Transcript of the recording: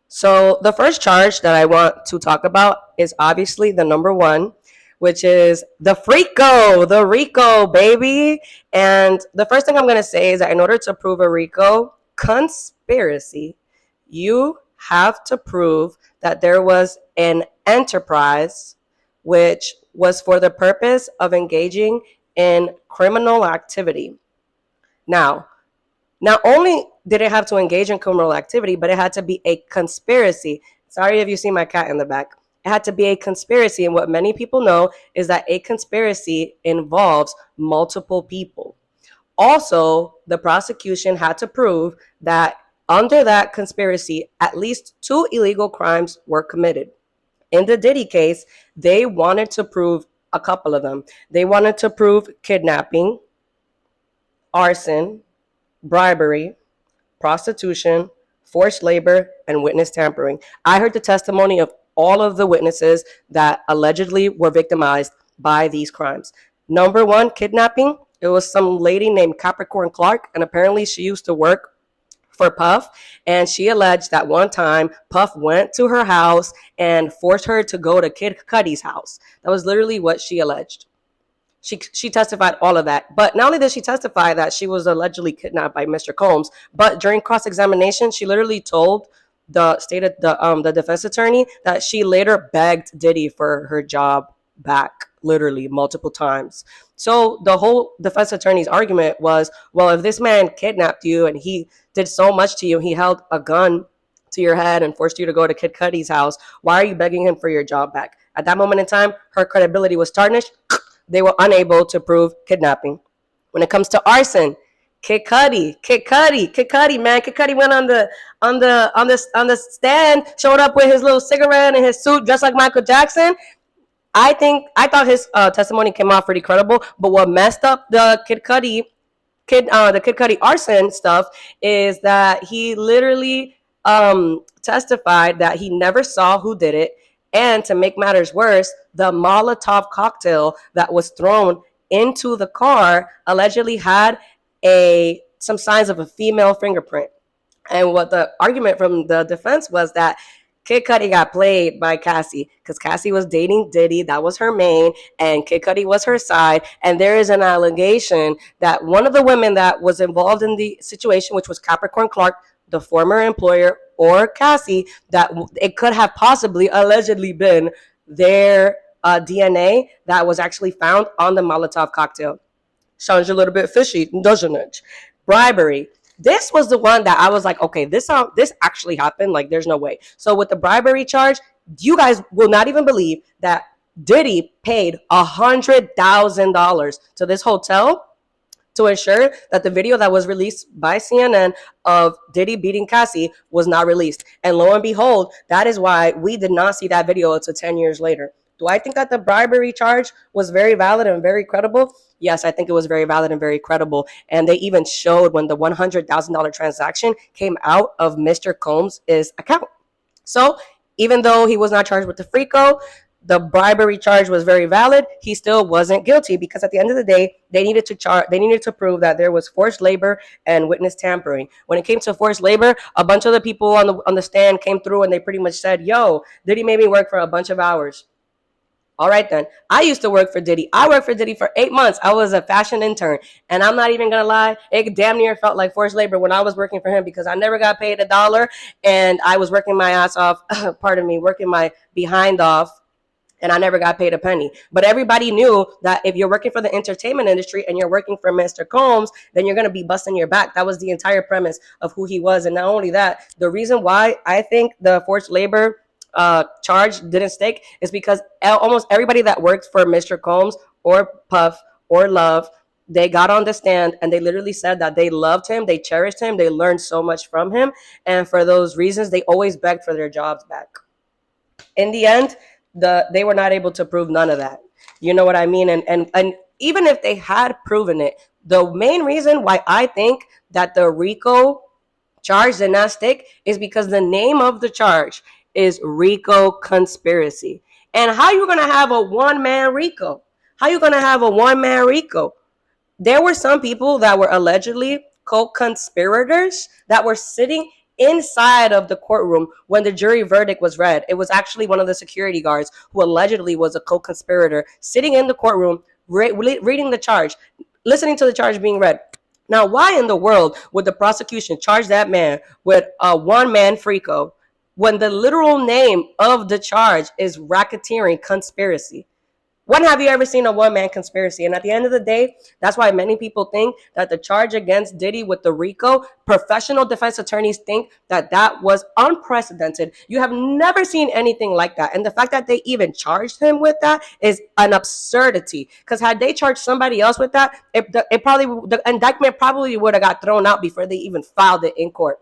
So the first charge that I want to talk about is obviously the number one, which is the RICO, baby. And the first thing I'm going to say is that in order to prove a RICO conspiracy, you have to prove that there was an enterprise which was for the purpose of engaging in criminal activity. Now, not only did it have to engage in criminal activity, but it had to be a conspiracy. Sorry if you see my cat in the back. It had to be a conspiracy. And what many people know is that a conspiracy involves multiple people. Also, the prosecution had to prove that under that conspiracy, at least two illegal crimes were committed. In the Diddy case, they wanted to prove a couple of them. They wanted to prove kidnapping, arson, bribery, prostitution, forced labor, and witness tampering. I heard the testimony of all of the witnesses that allegedly were victimized by these crimes. Number one, kidnapping. It was some lady named Capricorn Clark, and apparently she used to work for Puff, and she alleged that one time Puff went to her house and forced her to go to Kid Cudi's house. That was literally what she alleged. She testified all of that. But not only did she testify that she was allegedly kidnapped by Mr. Combs, but during cross examination, she literally told the defense attorney that she later begged Diddy for her job back, literally multiple times. So the whole defense attorney's argument was, well, if this man kidnapped you and he did so much to you, he held a gun to your head and forced you to go to Kid Cudi's house, why are you begging him for your job back? At that moment in time, her credibility was tarnished. They were unable to prove kidnapping. When it comes to arson, Kid Cudi, man, Kid Cudi went on the stand, showed up with his little cigarette and his suit, dressed like Michael Jackson. I thought his testimony came out pretty credible. But what messed up the Kid Cudi arson stuff is that he literally testified that he never saw who did it. And to make matters worse, the Molotov cocktail that was thrown into the car allegedly had some signs of a female fingerprint. And what the argument from the defense was that Kid Cudi got played by Cassie because Cassie was dating Diddy. That was her main, and Kid Cudi was her side. And there is an allegation that one of the women that was involved in the situation, which was Capricorn Clark, the former employer, or Cassie, that it could have possibly allegedly been their DNA that was actually found on the Molotov cocktail. Sounds a little bit fishy, doesn't it? Bribery. This was the one that I was like, okay, this actually happened. Like, there's no way. So with the bribery charge, you guys will not even believe that Diddy paid $100,000 to this hotel to ensure that the video that was released by CNN of Diddy beating Cassie was not released. And lo and behold, that is why we did not see that video until 10 years later. Do I think that the bribery charge was very valid and very credible? Yes, I think it was very valid and very credible. And they even showed when the $100,000 transaction came out of Mr. Combs' account. So even though he was not charged with the FRICO, the bribery charge was very valid. He still wasn't guilty because at the end of the day, they needed to prove that there was forced labor and witness tampering. When it came to forced labor, a bunch of the people on the stand came through and they pretty much said, "Yo, Diddy made me work for a bunch of hours." All right, then. I used to work for Diddy. I worked for Diddy for 8 months. I was a fashion intern. And I'm not even going to lie, it damn near felt like forced labor when I was working for him because I never got paid $1 and I was working my ass off, working my behind off, and I never got paid a penny. But everybody knew that if you're working for the entertainment industry and you're working for Mr. Combs, then you're going to be busting your back. That was the entire premise of who he was. And not only that, the reason why I think the forced labor charge didn't stick is because almost everybody that worked for Mr. Combs or Puff or Love, they got on the stand and they literally said that they loved him, they cherished him, they learned so much from him. And for those reasons, they always begged for their jobs back. In the end, they were not able to prove none of that. You know what I mean? And even if they had proven it, the main reason why I think that the RICO charge did not stick is because the name of the charge is RICO conspiracy. And how you going to have a one-man RICO? How you going to have a one-man RICO? There were some people that were allegedly co-conspirators that were sitting inside of the courtroom when the jury verdict was read. It was actually one of the security guards who allegedly was a co-conspirator sitting in the courtroom reading the charge, listening to the charge being read. Now, why in the world would the prosecution charge that man with a one-man FRICO when the literal name of the charge is racketeering conspiracy? When have you ever seen a one-man conspiracy? And at the end of the day, that's why many people think that the charge against Diddy with the RICO, professional defense attorneys think that that was unprecedented. You have never seen anything like that. And the fact that they even charged him with that is an absurdity. Because had they charged somebody else with that, the indictment probably would have got thrown out before they even filed it in court.